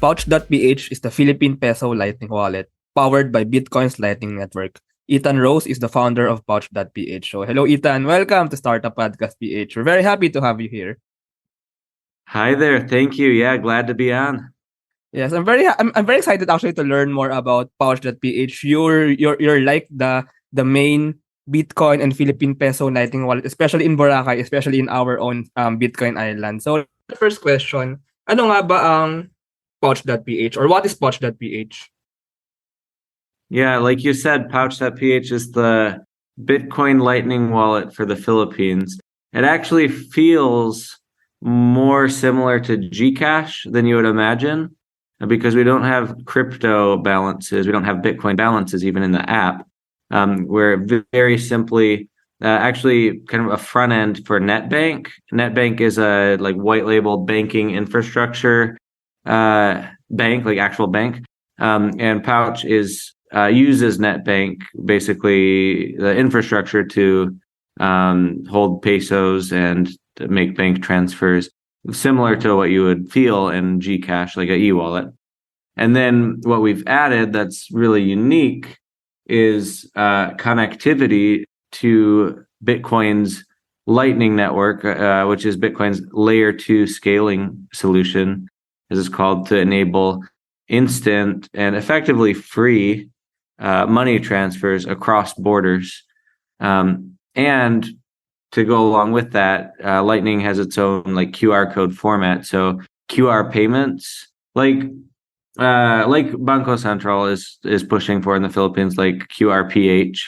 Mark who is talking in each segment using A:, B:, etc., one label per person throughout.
A: Pouch.ph is the Philippine Peso Lightning Wallet powered by Bitcoin's Lightning Network. Ethan Rose is the founder of Pouch.ph. So, hello, Ethan. Welcome to Startup Podcast PH. We're very happy to have you here.
B: Hi there. Thank you. Yeah, glad to be on.
A: Yes, I'm very excited actually to learn more about Pouch.ph. You're like the main Bitcoin and Philippine Peso Lightning Wallet, especially in Boracay, especially in our own Bitcoin island. So, the first question, ano nga ba ang Pouch.ph or what is Pouch.ph?
B: Yeah, like you said, Pouch.ph is the Bitcoin Lightning wallet for the Philippines. It actually feels more similar to GCash than you would imagine because we don't have crypto balances. We don't have Bitcoin balances even in the app. We're very simply actually kind of a front end for NetBank. NetBank is a like white labeled banking infrastructure bank, like actual bank. And Pouch is uses NetBank, basically the infrastructure to hold pesos and to make bank transfers, similar to what you would feel in GCash, like an e-wallet. And then what we've added that's really unique is connectivity to Bitcoin's Lightning Network, which is Bitcoin's layer 2 scaling solution, as it's called, to enable instant and effectively free money transfers across borders. And to go along with that, Lightning has its own like QR code format. So QR payments, like Banco Central is pushing for in the Philippines, like QRPH.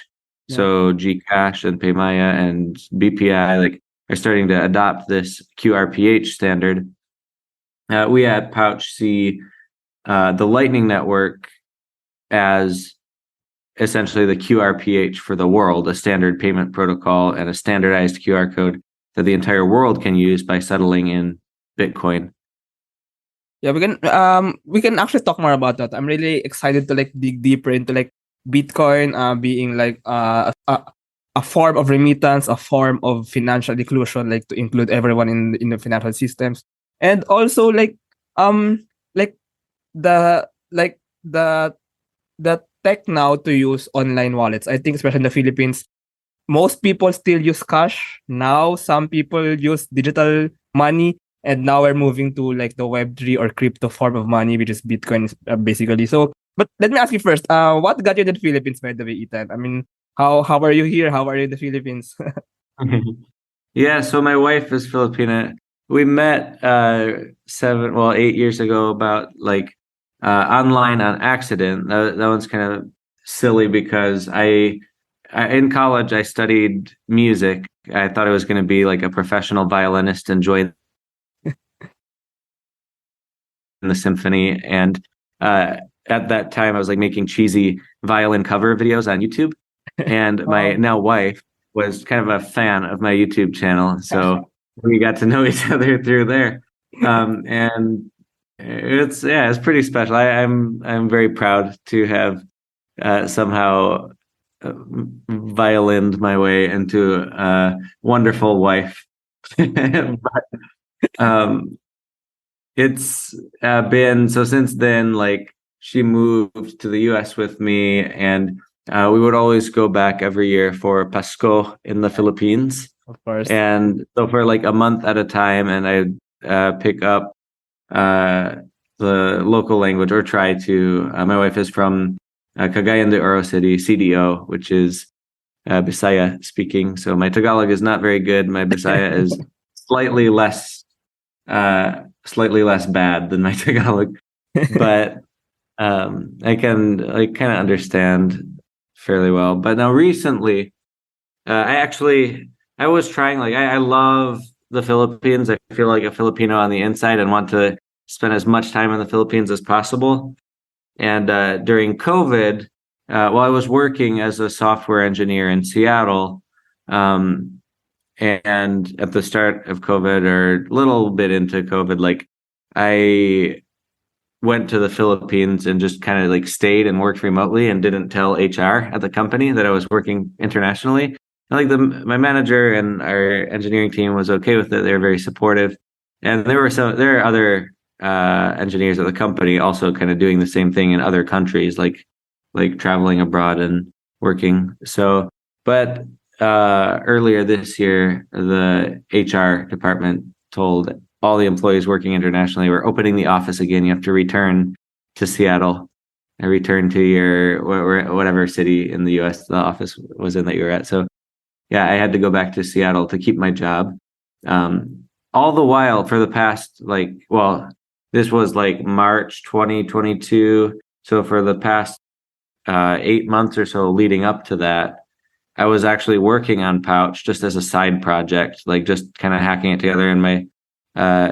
B: Yeah. So GCash and Paymaya and BPI like are starting to adopt this QRPH standard. We at Pouch see the Lightning Network as essentially the QRPH for the world, a standard payment protocol and a standardized QR code that the entire world can use by settling in Bitcoin.
A: Yeah, we can actually talk more about that. I'm really excited to like dig deeper into like Bitcoin being like a form of remittance, a form of financial inclusion, like to include everyone in the financial systems. And also like the like the tech now to use online wallets. I think especially in the Philippines, most people still use cash. Now some people use digital money, and now we're moving to like the Web3 or crypto form of money, which is Bitcoin basically. So, but let me ask you first, what got you to the Philippines, by the way, Ethan? I mean, how are you here? How are you in the Philippines?
B: Yeah, so my wife is Filipina. We met 8 years ago, about like online on accident. That one's kind of silly because I in college I studied music. I thought I was going to be like a professional violinist and join the symphony. And at that time I was like making cheesy violin cover videos on YouTube. And my now wife was kind of a fan of my YouTube channel, so we got to know each other through there. And it's pretty special. I'm very proud to have somehow violined my way into a wonderful wife. But it's been so since then, like she moved to the US with me, and we would always go back every year for Pasko in the Philippines.
A: Of course.
B: And so for like a month at a time, and I pick up the local language or try to. My wife is from Cagayan de Oro City, CDO, which is Bisaya speaking. So my Tagalog is not very good. My Bisaya is slightly less bad than my Tagalog, but I can like kind of understand fairly well. But now recently, I was trying, like I love the Philippines. I feel like a Filipino on the inside and want to spend as much time in the Philippines as possible. And during COVID, while I was working as a software engineer in Seattle, and at the start of COVID or a little bit into COVID, like I went to the Philippines and just kind of like stayed and worked remotely and didn't tell HR at the company that I was working internationally. And like my manager and our engineering team was okay with it. They were very supportive. And there are other engineers at the company also kind of doing the same thing in other countries, like traveling abroad and working. So, but earlier this year, the HR department told all the employees working internationally, we're opening the office again. You have to return to Seattle and return to your whatever city in the US the office was in that you were at. So yeah, I had to go back to Seattle to keep my job. All the while for the past this was like March 2022. So for the past 8 months or so leading up to that, I was actually working on Pouch just as a side project, like just kind of hacking it together in my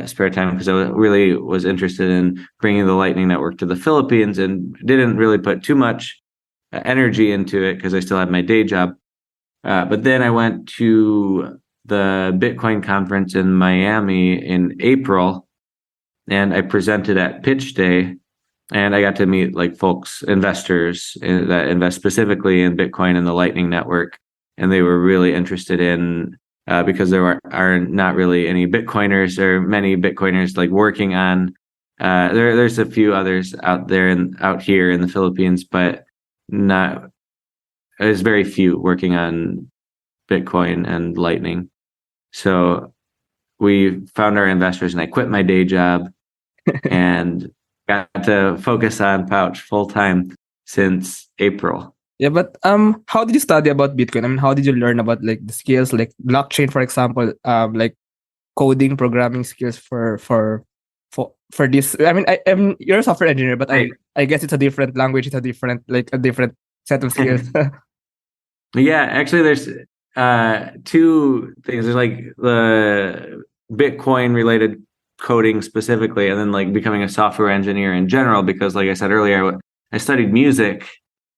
B: spare time, because I really was interested in bringing the Lightning Network to the Philippines and didn't really put too much energy into it because I still had my day job. But then I went to the Bitcoin conference in Miami in April, and I presented at Pitch Day, and I got to meet like investors that invest specifically in Bitcoin and the Lightning Network, and they were really interested in because there are not really any Bitcoiners or many Bitcoiners like working on. There's a few others out there and out here in the Philippines, but not. There's very few working on Bitcoin and Lightning. So we found our investors, and I quit my day job and got to focus on Pouch full time since April.
A: Yeah, but how did you study about Bitcoin? I mean, how did you learn about like the skills, like blockchain, for example, like coding, programming skills for this? I mean, you're a software engineer, but I guess it's a different language. It's a different set of skills.
B: Yeah, actually, there's two things. There's like the Bitcoin related coding specifically, and then like becoming a software engineer in general, because like I said earlier, I studied music.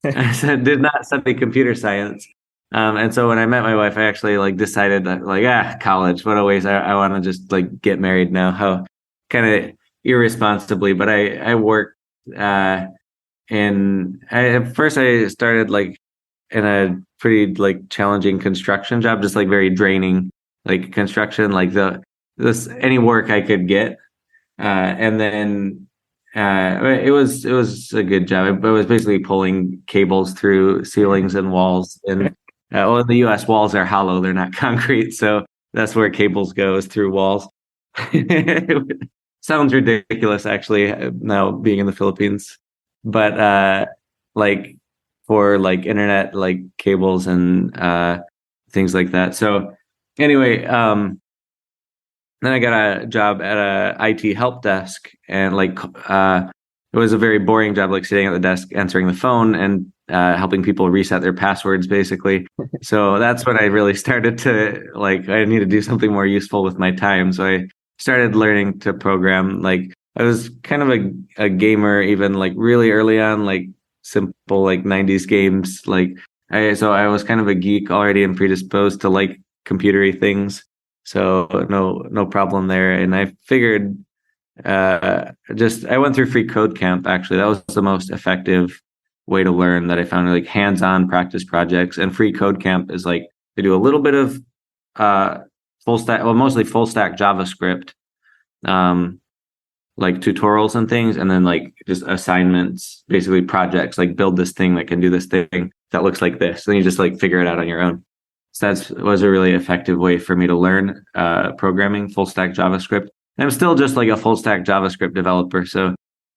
B: I did not study computer science. And so when I met my wife, I actually like decided that like, college, what a waste. I want to just like get married now. How kind of irresponsibly, but I worked at first I started like in a pretty like challenging construction job, just like very draining, like construction, like any work I could get. And then it was a good job. I was basically pulling cables through ceilings and walls. And in the U.S., walls are hollow; they're not concrete, so that's where cables go, is through walls. Sounds ridiculous, actually, now being in the Philippines, but like for like internet, like cables and things like that. So anyway, then I got a job at a IT help desk, and like it was a very boring job, like sitting at the desk answering the phone and helping people reset their passwords, basically. So that's when I really started to like, I need to do something more useful with my time. So I started learning to program. Like I was kind of a gamer, even like really early on, like simple like 90s games. So I was kind of a geek already and predisposed to like computery things. So no problem there. And I figured I went through free code camp. Actually, that was the most effective way to learn that I found, like hands-on practice projects. And free code camp is like they do a little bit of mostly full stack JavaScript, like tutorials and things, and then like just assignments, basically projects, like build this thing that can do this thing that looks like this. Then you just like figure it out on your own. So that was a really effective way for me to learn programming, full stack JavaScript. And I'm still just like a full stack JavaScript developer. So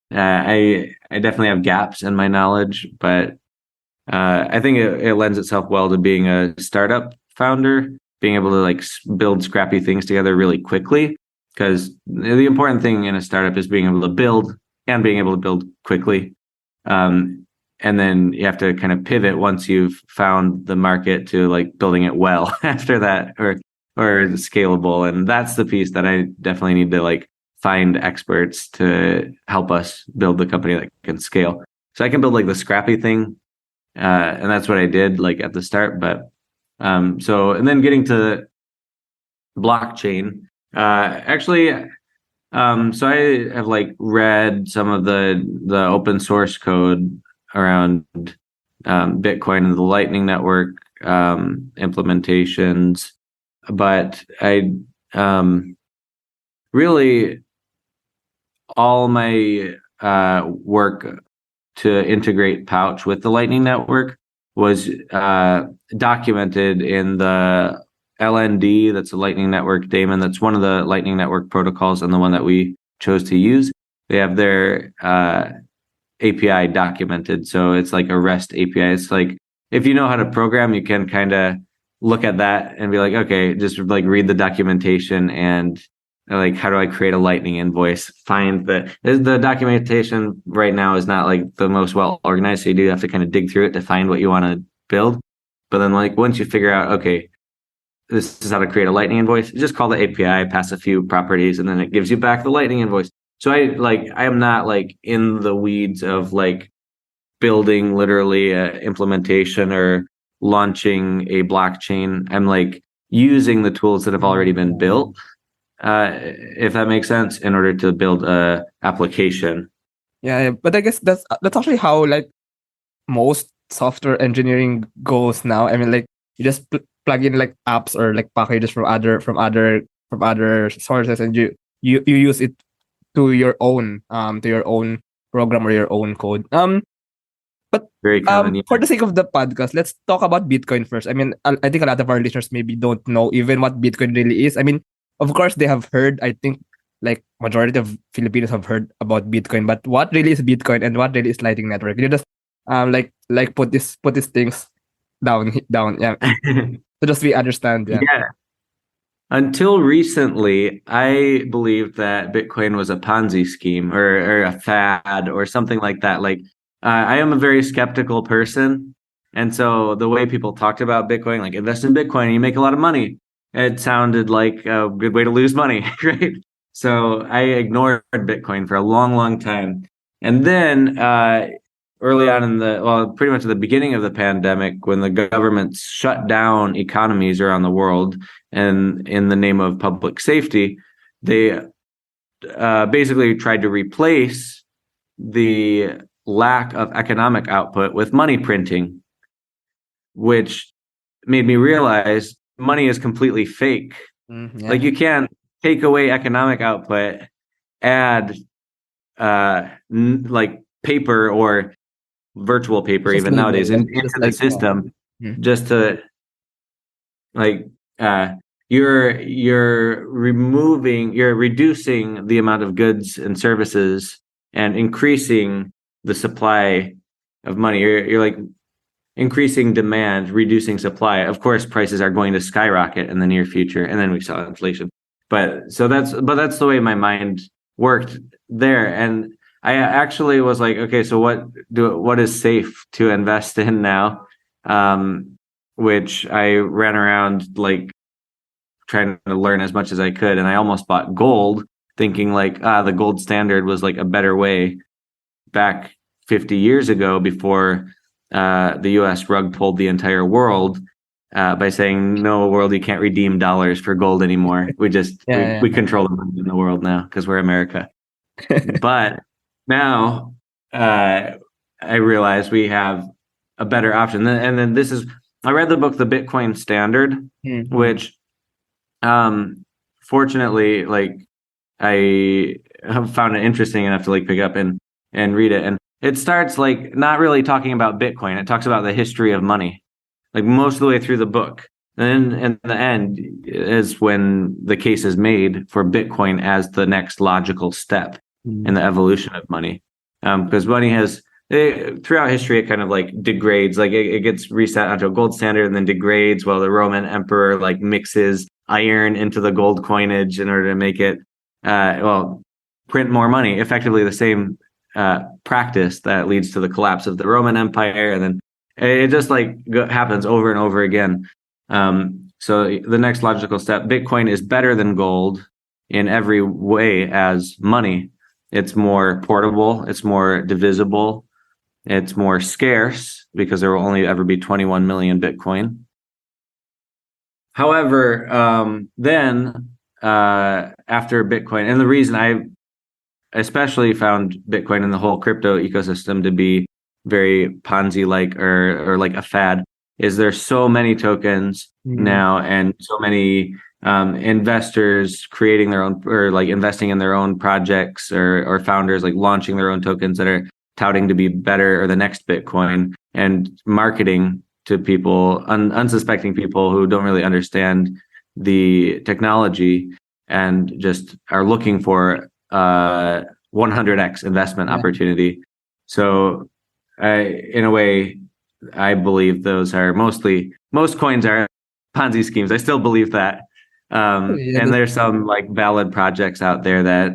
B: I definitely have gaps in my knowledge, but I think it lends itself well to being a startup founder, being able to like build scrappy things together really quickly. Because the important thing in a startup is being able to build and being able to build quickly. And then you have to kind of pivot once you've found the market to like building it well after that, or scalable. And that's the piece that I definitely need to like find experts to help us build the company that can scale. So I can build like the scrappy thing. And that's what I did like at the start. But and then getting to blockchain, so I have like read some of the open source code around Bitcoin and the Lightning Network implementations, but I really all my work to integrate Pouch with the Lightning Network was documented in the LND, that's a Lightning Network daemon. That's one of the Lightning Network protocols and the one that we chose to use. They have their API documented. So it's like a REST API. It's like, if you know how to program, you can kind of look at that and be like, okay, just like read the documentation and like, how do I create a Lightning invoice? Find the documentation right now is not like the most well organized. So you do have to kind of dig through it to find what you want to build. But then like once you figure out, okay, this is how to create a Lightning invoice, just call the API, pass a few properties, and then it gives you back the Lightning invoice. So I am not like in the weeds of like building literally a implementation or launching a blockchain. I'm like using the tools that have already been built, if that makes sense, in order to build a application.
A: Yeah, but I guess that's actually how like most software engineering goes now. I mean, like you just plug in like apps or like packages from other sources, and you use it to your own program or your own code. But
B: Very common. Yeah.
A: for the sake of the podcast, let's talk about Bitcoin first. I mean, I think a lot of our listeners maybe don't know even what Bitcoin really is. I mean, of course they have heard. I think like majority of Filipinos have heard about Bitcoin, but what really is Bitcoin and what really is Lightning Network? You just like put these things down, yeah. So just we understand, yeah.
B: Yeah. Until recently, I believed that Bitcoin was a Ponzi scheme or a fad or something like that. Like, I am a very skeptical person. And so the way people talked about Bitcoin, like invest in Bitcoin and you make a lot of money, it sounded like a good way to lose money, right? So I ignored Bitcoin for a long, long time. And then early on pretty much at the beginning of the pandemic, when the government shut down economies around the world and in the name of public safety, they basically tried to replace the lack of economic output with money printing, which made me realize money is completely fake.
A: Yeah.
B: Like you can't take away economic output, add like paper or virtual paper
A: Just
B: even
A: label,
B: nowadays
A: like,
B: into
A: just
B: the
A: like
B: system
A: Mhm.
B: just to like you're reducing the amount of goods and services and increasing the supply of money. You're like increasing demand, reducing supply. Of course, prices are going to skyrocket in the near future, and then we saw inflation. But that's the way my mind worked there. And I actually was like, okay, so what is safe to invest in now? Which I ran around like trying to learn as much as I could, and I almost bought gold, thinking like the gold standard was like a better way back 50 years ago before the U.S. rug pulled the entire world by saying, no, world, you can't redeem dollars for gold anymore. We just we control the money in the world now because we're America. But now I realize we have a better option. And then I read the book, The Bitcoin Standard, which fortunately, like I have found it interesting enough to like pick up and read it. And it starts like not really talking about Bitcoin. It talks about the history of money, like most of the way through the book. And then in the end is when the case is made for Bitcoin as the next logical step in the evolution of money. Because money has throughout history, it kind of like degrades, like it gets reset onto a gold standard and then degrades while the Roman emperor like mixes iron into the gold coinage in order to make it print more money. Effectively the same practice that leads to the collapse of the Roman Empire, and then it just like happens over and over again. So the next logical step, Bitcoin is better than gold in every way as money. It's more portable, it's more divisible, it's more scarce because there will only ever be 21 million Bitcoin. However, then after Bitcoin, and the reason I especially found Bitcoin and the whole crypto ecosystem to be very Ponzi-like or like a fad is there's so many tokens now, and so many investors creating their own, or like investing in their own projects, or founders like launching their own tokens that are touting to be better or the next Bitcoin, and marketing to people, unsuspecting people who don't really understand the technology and just are looking for 100x investment opportunity. So in a way, I believe those are most coins are Ponzi schemes. I still believe that. And there's some like valid projects out there that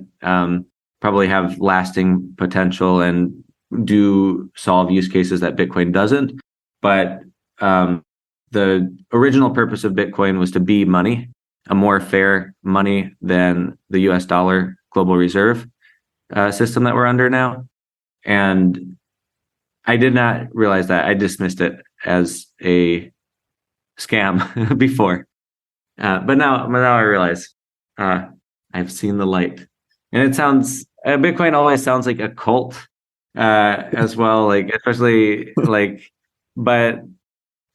B: probably have lasting potential and do solve use cases that Bitcoin doesn't. But the original purpose of Bitcoin was to be money, a more fair money than the US dollar global reserve system that we're under now. And I did not realize that. I dismissed it as a scam before. But now I realize I've seen the light. And it sounds, Bitcoin always sounds like a cult as well, like especially like, but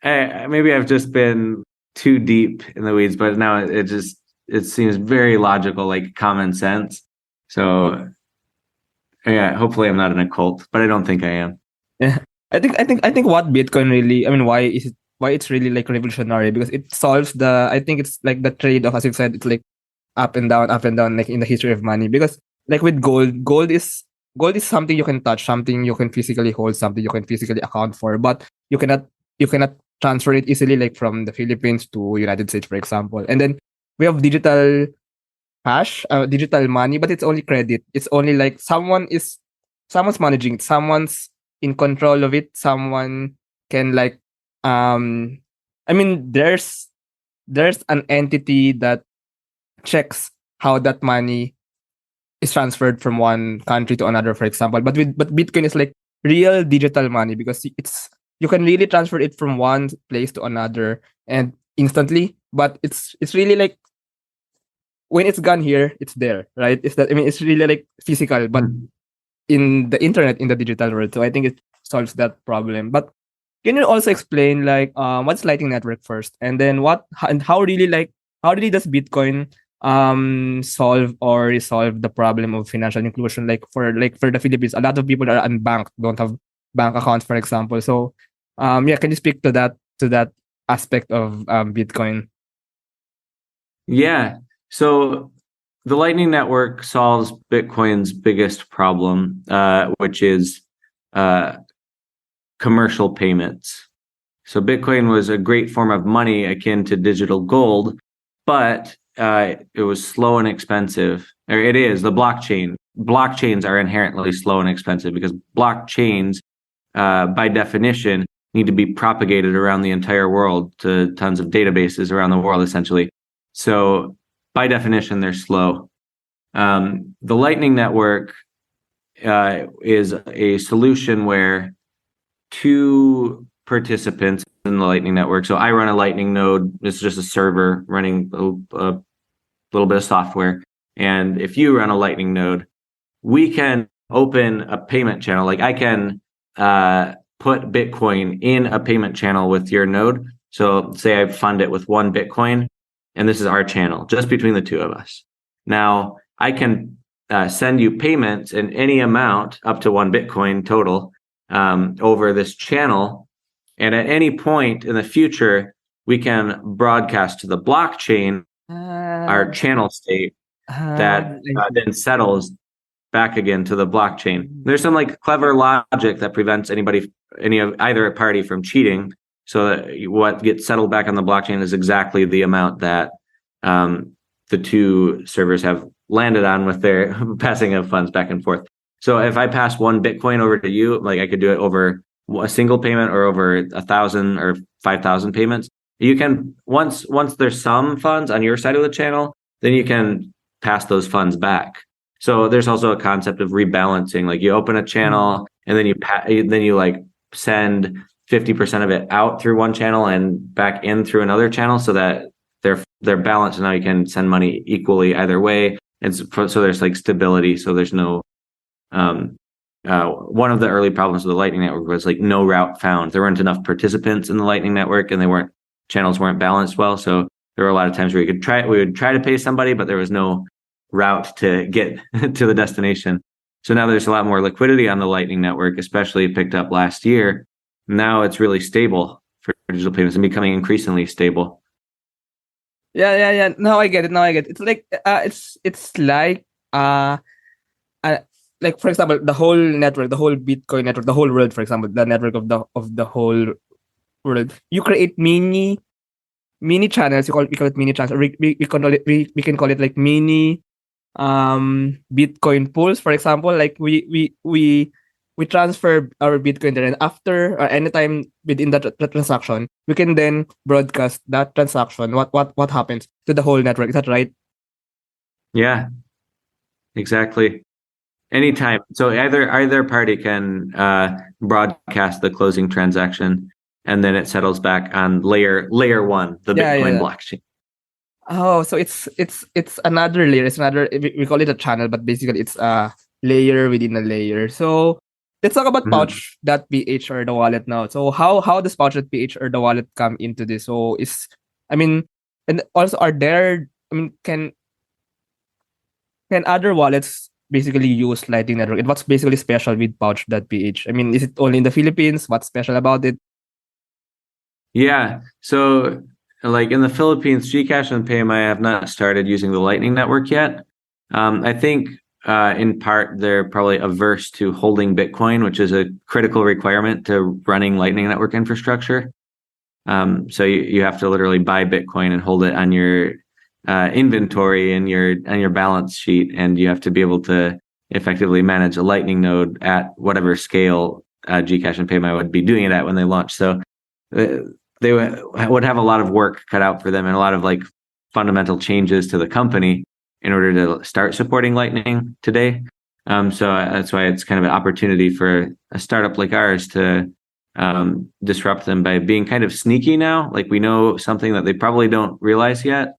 B: maybe I've just been too deep in the weeds, but now it seems very logical, like common sense. So yeah, hopefully I'm not in a cult, but I don't think I am.
A: Yeah, I think what Bitcoin really, I mean, why it's really like revolutionary, because it solves I think it's like the trade-off, as you said, it's like up and down, like in the history of money. Because like with gold is something you can touch, something you can physically hold, something you can physically account for, but you cannot transfer it easily, like from the Philippines to United States, for example. And then we have digital cash, digital money, but it's only credit. It's only like someone's managing it, someone's in control of it, someone can like I mean, there's an entity that checks how that money is transferred from one country to another, for example. But Bitcoin is like real digital money, because you can really transfer it from one place to another and instantly. But it's really like when it's gone here, it's there, right? It's really like physical, but in the internet, in the digital world. So I think it solves that problem. But can you also explain like what's Lightning Network first, and then how really does Bitcoin solve or resolve the problem of financial inclusion, like for the Philippines? A lot of people are unbanked, don't have bank accounts, for example. So can you speak to that aspect of Bitcoin?
B: Yeah. So the Lightning Network solves Bitcoin's biggest problem, which is commercial payments. So Bitcoin was a great form of money akin to digital gold, but it was slow and expensive. Or it is the blockchain. Blockchains are inherently slow and expensive because blockchains, by definition, need to be propagated around the entire world to tons of databases around the world, essentially. So by definition, they're slow. The Lightning Network is a solution where two participants in the Lightning Network. So I run a Lightning node. This is just a server running a little bit of software. And if you run a Lightning node, we can open a payment channel. Like I can put Bitcoin in a payment channel with your node. So say I fund it with 1 Bitcoin, and this is our channel, just between the two of us. Now I can send you payments in any amount up to 1 Bitcoin total over this channel. And at any point in the future, we can broadcast to the blockchain our channel state that then settles back again to the blockchain. There's some like clever logic that prevents either party from cheating. So that what gets settled back on the blockchain is exactly the amount that the two servers have landed on with their passing of funds back and forth. So if I pass 1 Bitcoin over to you, like I could do it over a single payment or over 1,000 or 5,000 payments. You can once there's some funds on your side of the channel, then you can pass those funds back. So there's also a concept of rebalancing. Like you open a channel and then you like send 50% of it out through one channel and back in through another channel, so that they're balanced. And now you can send money equally either way. And so there's like stability. So there's no one of the early problems with the Lightning Network was like no route found. There weren't enough participants in the Lightning Network, and channels weren't balanced well. So there were a lot of times where we would try to pay somebody, but there was no route to get to the destination. So now there's a lot more liquidity on the Lightning Network, especially picked up last year. Now it's really stable for digital payments and becoming increasingly stable.
A: Yeah. Now I get it. It's like like for example, the whole network, the whole Bitcoin network, the whole world, for example, the network of the whole world. You create mini channels. We call it mini channels. Or we can call it like mini Bitcoin pools. For example, like we transfer our Bitcoin there, and after or anytime within that transaction, we can then broadcast that transaction. What happens to the whole network? Is that right?
B: Yeah, exactly. Anytime. So either party can broadcast the closing transaction, and then it settles back on layer one, the Bitcoin blockchain.
A: Oh, so it's another layer. It's another, we call it a channel, but basically it's a layer within a layer. So let's talk about Pouch.ph or the wallet now. So how does Pouch.ph or the wallet come into this? So and also can other wallets basically use Lightning Network? And what's basically special with Pouch.ph? Is it only in the Philippines? What's special about it?
B: Yeah. So like in the Philippines, GCash and PayMaya have not started using the Lightning Network yet. I think in part they're probably averse to holding Bitcoin, which is a critical requirement to running Lightning Network infrastructure. So you have to literally buy Bitcoin and hold it on your inventory and your balance sheet, and you have to be able to effectively manage a Lightning node at whatever scale GCash and PayMaya would be doing it at when they launch. So they would have a lot of work cut out for them and a lot of like fundamental changes to the company in order to start supporting Lightning today. So that's why it's kind of an opportunity for a startup like ours to disrupt them by being kind of sneaky now. Like we know something that they probably don't realize yet.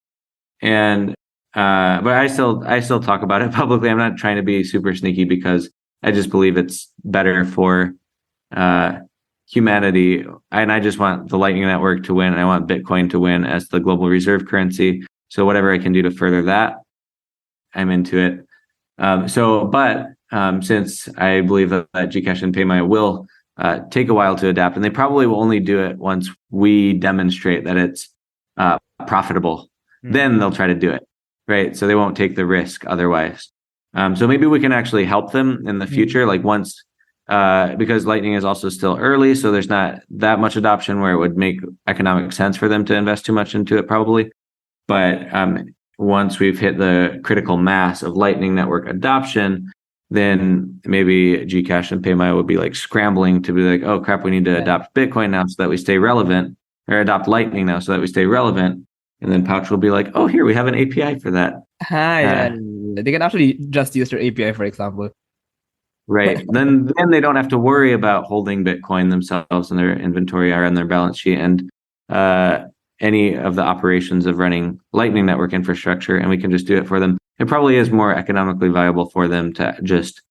B: And but I still talk about it publicly. I'm not trying to be super sneaky because I just believe it's better for humanity, and I just want the Lightning Network to win, and I want Bitcoin to win as the global reserve currency. So whatever I can do to further that, I'm into it. Since I believe that GCash and PayMaya will take a while to adapt, and they probably will only do it once we demonstrate that it's profitable, then they'll try to do it, right? So they won't take the risk otherwise. So maybe we can actually help them in the future, like once, because Lightning is also still early, so there's not that much adoption where it would make economic sense for them to invest too much into it, probably. But once we've hit the critical mass of Lightning Network adoption, then maybe GCash and PayMaya would be like scrambling to be like, oh crap, we need to adopt Bitcoin now so that we stay relevant, or adopt Lightning now so that we stay relevant. And then Pouch will be like, oh, here, we have an API for that.
A: They can actually just use their API, for example.
B: Right. then they don't have to worry about holding Bitcoin themselves in their inventory or on their balance sheet, and any of the operations of running Lightning Network infrastructure, and we can just do it for them. It probably is more economically viable for them to just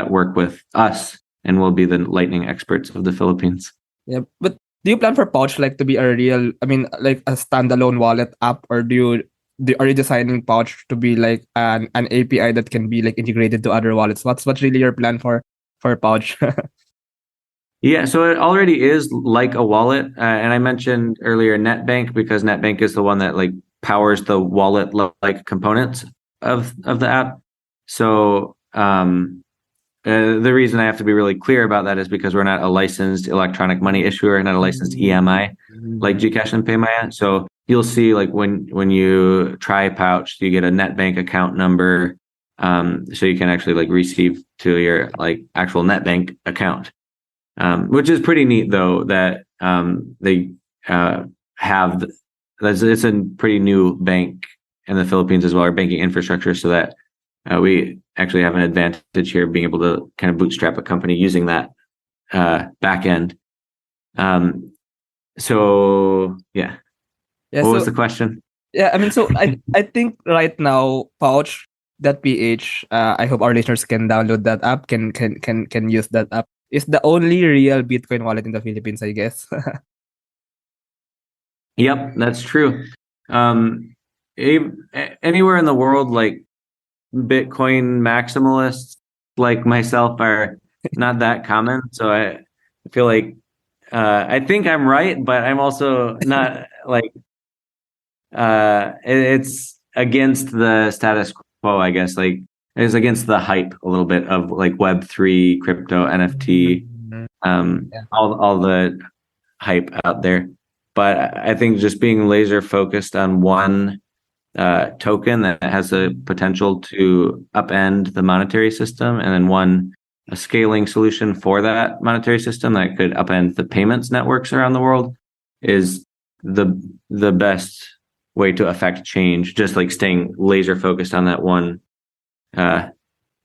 B: work with us, and we'll be the Lightning experts of the Philippines.
A: Yeah, but do you plan for Pouch like to be a real, like a standalone wallet app, or are you designing Pouch to be like an API that can be like integrated to other wallets? What's really your plan for Pouch?
B: Yeah, so it already is like a wallet, and I mentioned earlier NetBank because NetBank is the one that like powers the wallet like components of the app. So the reason I have to be really clear about that is because we're not a licensed electronic money issuer, not a licensed EMI like GCash and PayMaya. So you'll see like when you try Pouch, you get a NetBank account number, so you can actually like receive to your like actual NetBank account. Which is pretty neat, though, that they have. It's a pretty new bank in the Philippines as well, our banking infrastructure, so that we actually have an advantage here, being able to kind of bootstrap a company using that back end. So yeah. What was the question?
A: Yeah, so I think right now Pouch Start.ph. I hope our listeners can download that app, can use that app. It's the only real Bitcoin wallet in the Philippines, I guess.
B: Yep, that's true. Um, Anywhere in the world, like Bitcoin maximalists like myself are not that common. So I feel like I think I'm right, but I'm also not like it's against the status quo, I guess. Like it's against the hype a little bit of like Web3, crypto, NFT,
A: Mhm. Yeah.
B: all the hype out there. But I think just being laser focused on one token that has the potential to upend the monetary system, and then a scaling solution for that monetary system that could upend the payments networks around the world is the best way to affect change. Just like staying laser focused on that one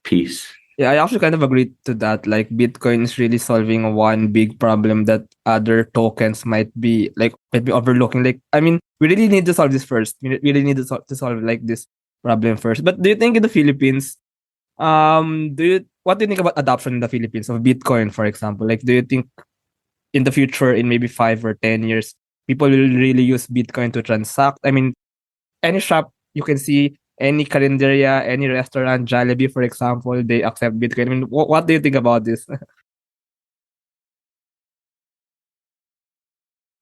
B: piece.
A: Yeah, I actually kind of agree to that. Like Bitcoin is really solving one big problem that other tokens might be overlooking. Like, I mean, we really need to solve this first. We really need to solve like this problem first. But do you think in the Philippines, what do you think about adoption in the Philippines of Bitcoin, for example? Like, do you think in the future, in maybe 5 or 10 years, people will really use Bitcoin to transact? I mean, any shop you can see, any carinderia, any restaurant, Jollibee, for example, they accept Bitcoin. I mean, what do you think about this?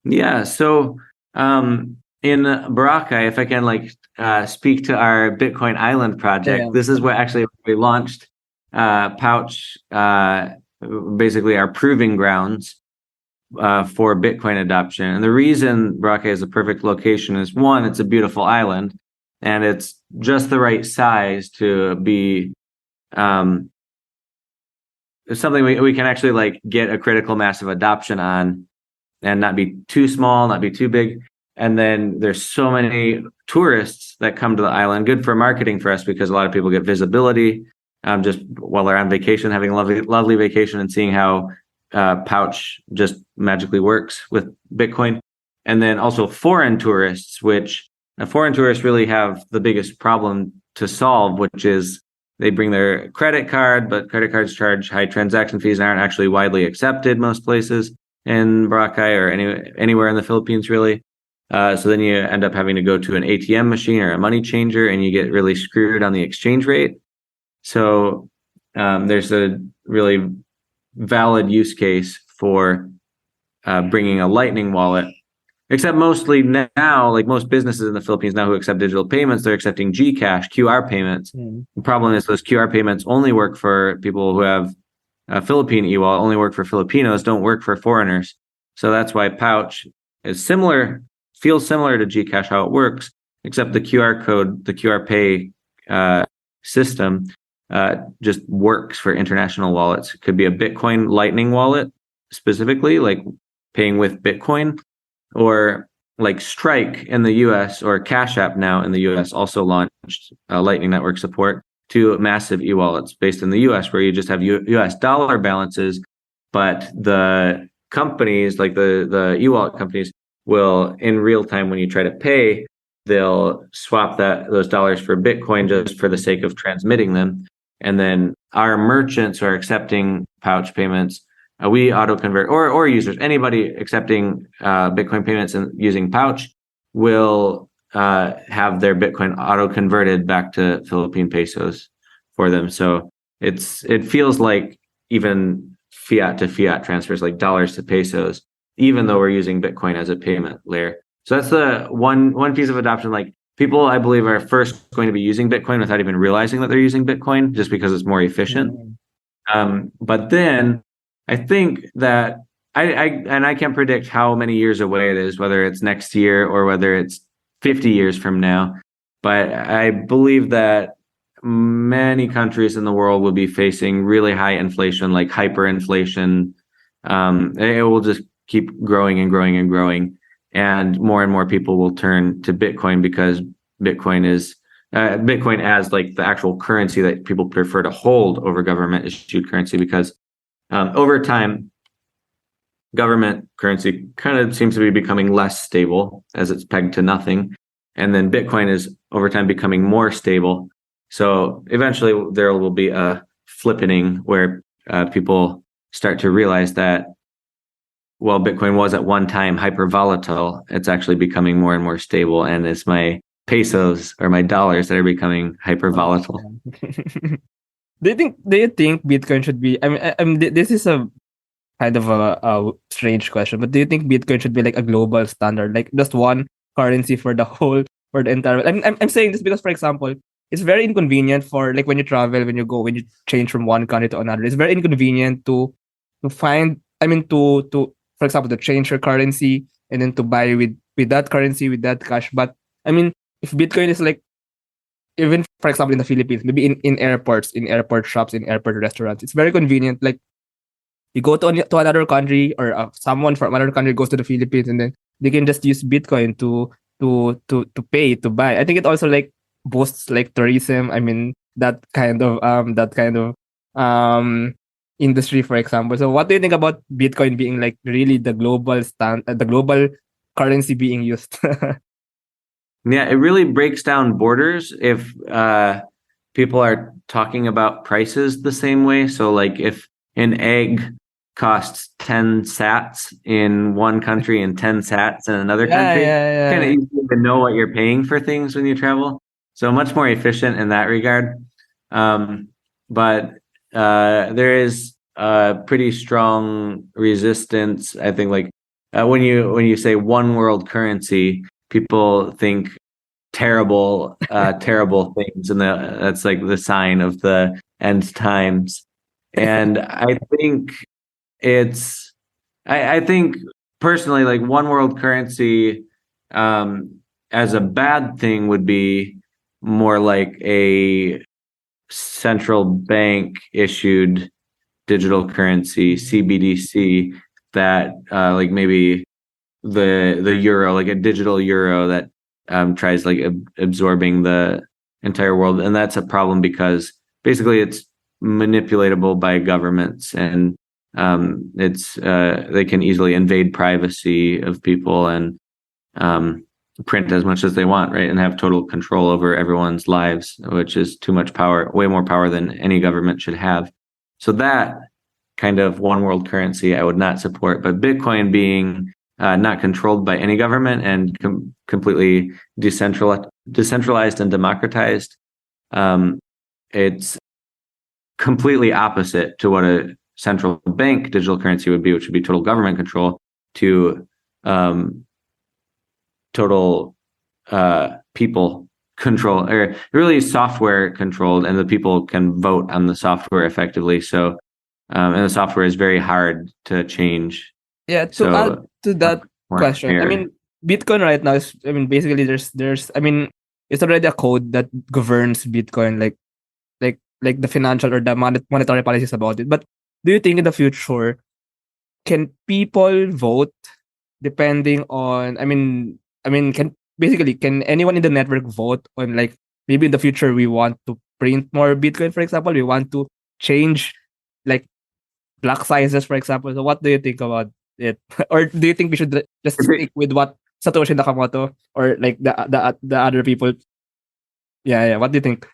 B: Yeah. So in Boracay, if I can speak to our Bitcoin Island project,
A: Yeah.
B: this is what actually we launched Pouch, basically our proving grounds for Bitcoin adoption. And the reason Boracay is a perfect location is one, it's a beautiful island, and it's just the right size to be something we can actually like get a critical mass of adoption on, and not be too small, not be too big. And then there's so many tourists that come to the island. Good for marketing for us because a lot of people get visibility just while they're on vacation, having a lovely vacation, and seeing how Pouch just magically works with Bitcoin. And then also foreign tourists, which foreign tourists really have the biggest problem to solve, which is they bring their credit card, but credit cards charge high transaction fees and aren't actually widely accepted most places in Boracay or anywhere in the Philippines, really. So then you end up having to go to an ATM machine or a money changer, and you get really screwed on the exchange rate. So there's a really valid use case for bringing a Lightning wallet. Except mostly now, like most businesses in the Philippines now who accept digital payments, they're accepting GCash, QR payments. The problem is those QR payments only work for people who have Philippine e-wallet, only work for Filipinos, don't work for foreigners. So that's why Pouch feels similar to GCash how it works, except the QR code, the QR Pay system just works for international wallets. It could be a Bitcoin Lightning wallet specifically, like paying with Bitcoin, or like Strike in the US or Cash App now in the US also launched Lightning Network support to massive e-wallets based in the US, where you just have US dollar balances, but the companies, like the e-wallet companies, will in real time, when you try to pay, they'll swap those dollars for Bitcoin just for the sake of transmitting them. And then our merchants are accepting Pouch payments. We auto convert, or users, anybody accepting Bitcoin payments and using Pouch will have their Bitcoin auto converted back to Philippine pesos for them. So it feels like even fiat to fiat transfers, like dollars to pesos, even though we're using Bitcoin as a payment layer. So that's the one piece of adoption. Like people, I believe, are first going to be using Bitcoin without even realizing that they're using Bitcoin, just because it's more efficient. But then I think that I can't predict how many years away it is, whether it's next year or whether it's 50 years from now. But I believe that many countries in the world will be facing really high inflation, like hyperinflation. It will just keep growing and growing and growing. And more people will turn to Bitcoin because Bitcoin as like the actual currency that people prefer to hold over government issued currency, because over time, government currency kind of seems to be becoming less stable as it's pegged to nothing. And then Bitcoin is over time becoming more stable. So eventually there will be a flippening where people start to realize that, well, Bitcoin was at one time hyper volatile. It's actually becoming more and more stable, and it's my pesos or my dollars that are becoming hyper volatile.
A: Do you think Bitcoin should be? This is a kind of a strange question, but do you think Bitcoin should be like a global standard, like just one currency for the whole for the entire? I'm saying this because, for example, it's very inconvenient for like when you travel, when you change from one country to another. It's very inconvenient to find. To for example, to change your currency and then to buy with that currency with that cash. But I mean, if Bitcoin is like even for example in the Philippines, maybe in airports, in airport shops, in airport restaurants, it's very convenient. Like you go to another country or someone from another country goes to the Philippines and then they can just use Bitcoin to pay to buy. I think it also like boosts like tourism. I mean that kind of industry, for example. So what do you think about Bitcoin being like really the the global currency being used?
B: Yeah, it really breaks down borders if people are talking about prices the same way. So, like, if an egg costs 10 sats in one country and 10 sats in another country, kind of
A: Yeah.
B: easy to know what you're paying for things when you travel. So, much more efficient in that regard. But there is pretty strong resistance. I think, like, when you say one world currency, people think terrible terrible things, and that's like the sign of the end times. And it's I think personally, like, one world currency as a bad thing would be more like a central bank issued digital currency, CBDC, that like maybe the euro, like a digital euro that tries like absorbing the entire world. And that's a problem because basically it's manipulatable by governments, and it's they can easily invade privacy of people and print as much as they want, right, and have total control over everyone's lives, which is too much power, way more power than any government should have. So that kind of one world currency I would not support. But Bitcoin being not controlled by any government and completely decentralized and democratized, it's completely opposite to what a central bank digital currency would be, which would be total government control, to total people control, or really software controlled, and the people can vote on the software effectively. So and the software is very hard to change.
A: Yeah, to
B: So
A: add to that question, I mean, Bitcoin right now is, I mean, basically I mean, it's already a code that governs Bitcoin, like the financial or the monetary policies about it. But do you think in the future, can people vote depending on, can anyone in the network vote on, like, maybe in the future we want to print more Bitcoin, for example, we want to change like block sizes, for example. So what do you think about it? Or do you think we should just stick with what Satoshi Nakamoto or like the other people? Yeah. What do you think?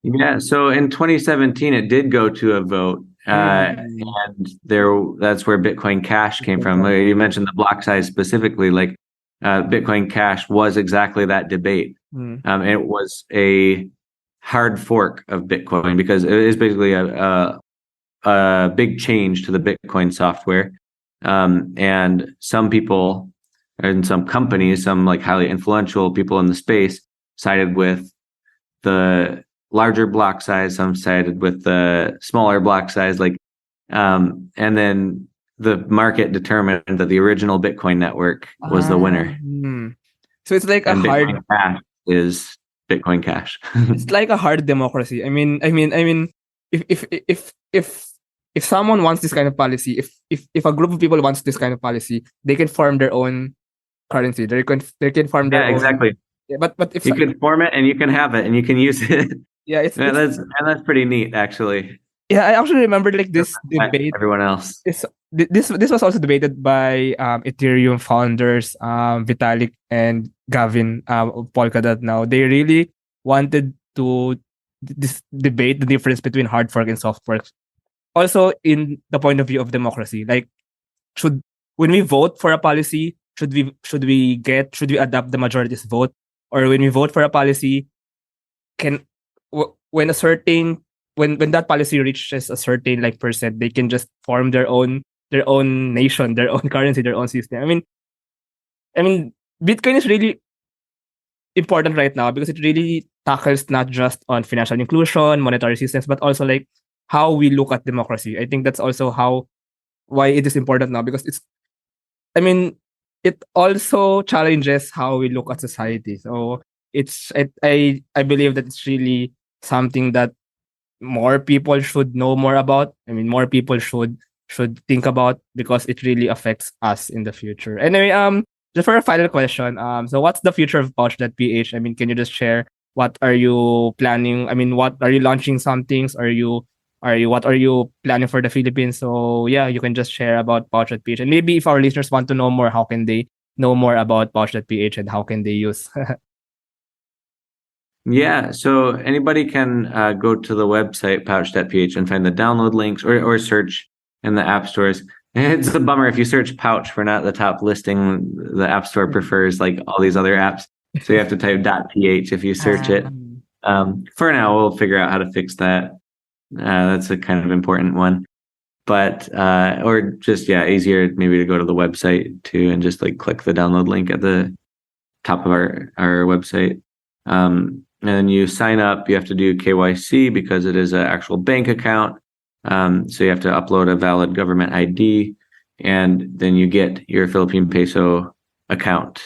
B: Yeah, so in 2017, it did go to a vote, and that's where Bitcoin Cash came from. You mentioned the block size specifically. Like, Bitcoin Cash was exactly that debate. It was a hard fork of Bitcoin because it is basically a big change to the Bitcoin software. And some people and some companies, some like highly influential people in the space, sided with the larger block size, some sided with the smaller block size, like, and then the market determined that the original Bitcoin network was the winner.
A: So it's like
B: and Bitcoin Cash is Bitcoin Cash.
A: It's like a hard democracy. I mean, if someone wants this kind of policy, if a group of people wants this kind of policy, they can form their own currency. They can form their own.
B: Exactly.
A: Yeah, but if
B: you can form it and you can have it and you can use it. That's pretty neat, actually.
A: Yeah, I actually remember like this debate.
B: Everyone else.
A: This was also debated by Ethereum founders Vitalik and Gavin of Polkadot. Now they really wanted to this debate the difference between hard fork and soft fork. Also, in the point of view of democracy, like should when we vote for a policy, should we adopt the majority's vote, or when we vote for a policy, can when a certain when that policy reaches a certain like percent, they can just form their own nation, their own currency, their own system. I mean, Bitcoin is really important right now because it really tackles not just on financial inclusion, monetary systems, but also like how we look at democracy. I think that's also why it is important now because I mean, it also challenges how we look at society. So I believe that it's really something that more people should know more about. I mean, more people should think about because it really affects us in the future. Anyway, just for a final question, so what's the future of Pouch.ph? I mean, can you just share what are you planning? I mean, what are you launching some things? What are you planning for the Philippines? So yeah, you can just share about Pouch.ph. And maybe if our listeners want to know more, how can they know more about Pouch.ph and how can they use?
B: Yeah, so anybody can go to the website Pouch.ph and find the download links or search in the app stores. And it's a bummer if you search Pouch, we're not the top listing. The App Store prefers like all these other apps. So you have to type .ph if you search it. For now, we'll figure out how to fix that. That's a kind of important one. But or just easier maybe to go to the website too and just like click the download link at the top of our website. And you sign up, you have to do KYC because it is an actual bank account. So you have to upload a valid government ID, and then you get your Philippine peso account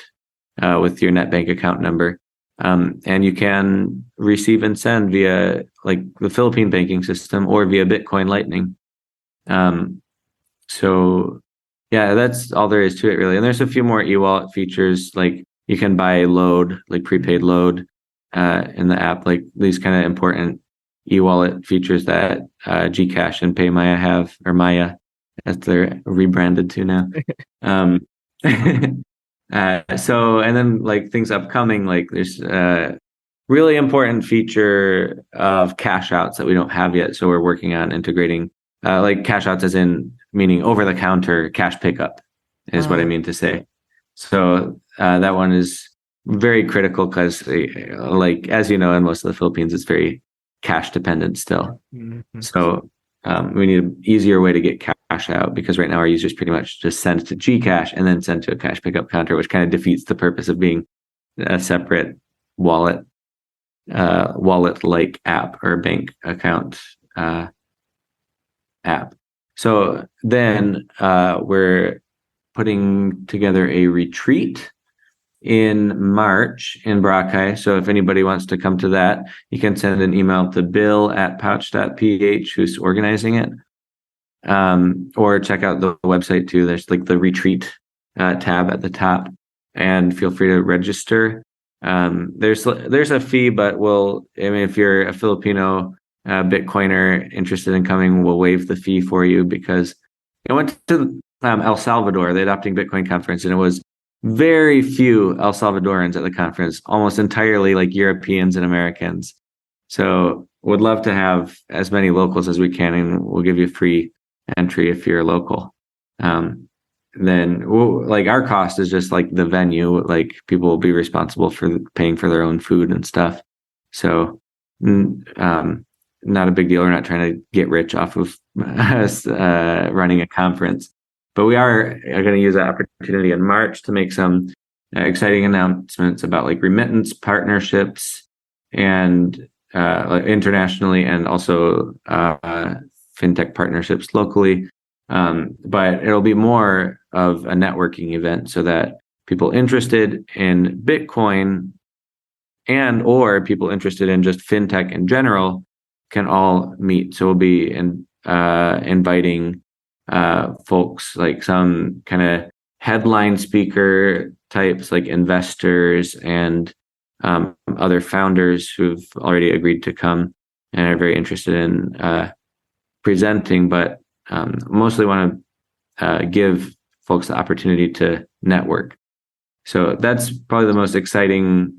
B: with your net bank account number. And you can receive and send via like the Philippine banking system or via Bitcoin Lightning. So yeah, that's all there is to it really. And there's a few more e-wallet features, like you can buy load, like prepaid load in the app, like these kind of important e-wallet features that GCash and PayMaya have, or Maya as they're rebranded to now. So, and then like things upcoming, like there's a really important feature of cash outs that we don't have yet. So we're working on integrating like cash outs as in meaning over the counter cash pickup is what I mean to say. So that one is very critical because like, as you know, in most of the Philippines, it's very cash dependent still. Mm-hmm. So we need an easier way to get cash out because right now our users pretty much just send to GCash and then send to a cash pickup counter, which kind of defeats the purpose of being a separate wallet like app or bank account app. So then we're putting together a retreat in March in Boracay. So if anybody wants to come to that, you can send an email to bill@pouch.ph, who's organizing it. Or check out the website too. There's like the retreat tab at the top, and feel free to register. There's a fee, but if you're a Filipino Bitcoiner interested in coming, we'll waive the fee for you because I went to El Salvador, the Adopting Bitcoin conference, and it was very few El Salvadorans at the conference, almost entirely like Europeans and Americans. So would love to have as many locals as we can, and we'll give you free entry if you're local. Then like our cost is just like the venue, like people will be responsible for paying for their own food and stuff. So not a big deal. We're not trying to get rich off of us running a conference. But we are going to use that opportunity in March to make some exciting announcements about like remittance partnerships and internationally, and also fintech partnerships locally. But it'll be more of a networking event so that people interested in Bitcoin and or people interested in just fintech in general can all meet. So we'll be inviting folks like some kind of headline speaker types, like investors and other founders who've already agreed to come and are very interested in presenting, but mostly want to give folks the opportunity to network. So that's probably the most exciting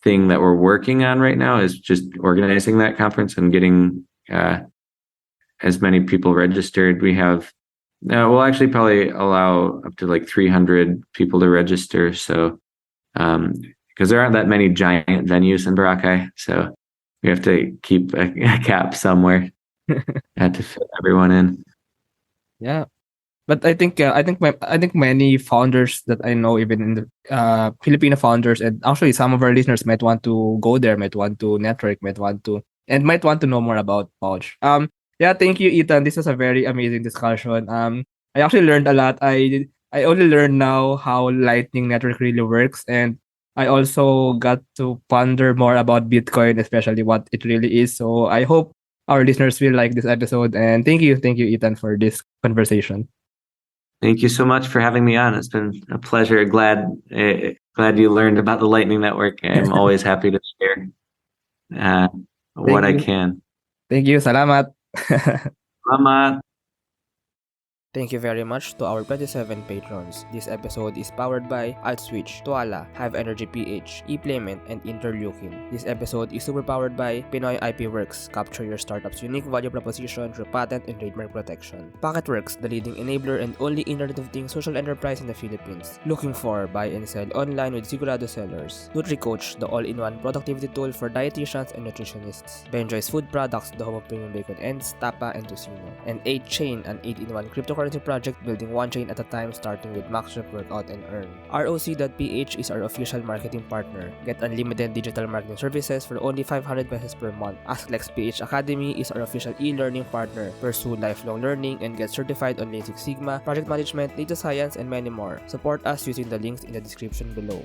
B: thing that we're working on right now is just organizing that conference and getting as many people registered. We have we'll actually probably allow up to like 300 people to register. So because there aren't that many giant venues in Boracay, so we have to keep a cap somewhere to fit everyone in.
A: Yeah. But I think many founders that I know, even in the Filipino founders, and actually some of our listeners might want to go there, might want to network, might want to know more about Pouch. Yeah, thank you, Ethan. This was a very amazing discussion. I actually learned a lot. I only learned now how Lightning Network really works, and I also got to ponder more about Bitcoin, especially what it really is. So I hope our listeners will like this episode. And thank you, Ethan, for this conversation.
B: Thank you so much for having me on. It's been a pleasure. Glad you learned about the Lightning Network. I'm always happy to share what I can.
A: Thank you. Salamat.
B: Salamat.
C: Thank you very much to our 27 patrons. This episode is powered by Outswitch, Tuala, Hive Energy PH, ePlayment, and Interleukin. This episode is super powered by Pinoy IP Works. Capture your startup's unique value proposition through patent and trademark protection. Pocketworks, the leading enabler and only Internet of Things social enterprise in the Philippines. Looking for buy and sell online with Sigurado sellers. NutriCoach, the all-in-one productivity tool for dietitians and nutritionists. Benjoy's Food Products, the home of premium bacon ends, Tapa, and Tocino. And 8chain, an 8-in-1 cryptocurrency project building one chain at a time, starting with Maxrep, Workout, and Earn. ROC.ph is our official marketing partner. Get unlimited digital marketing services for only 500 pesos per month. AskLexPH Academy is our official e-learning partner. Pursue lifelong learning and get certified on Lean Six Sigma, project management, data science, and many more. Support us using the links in the description below.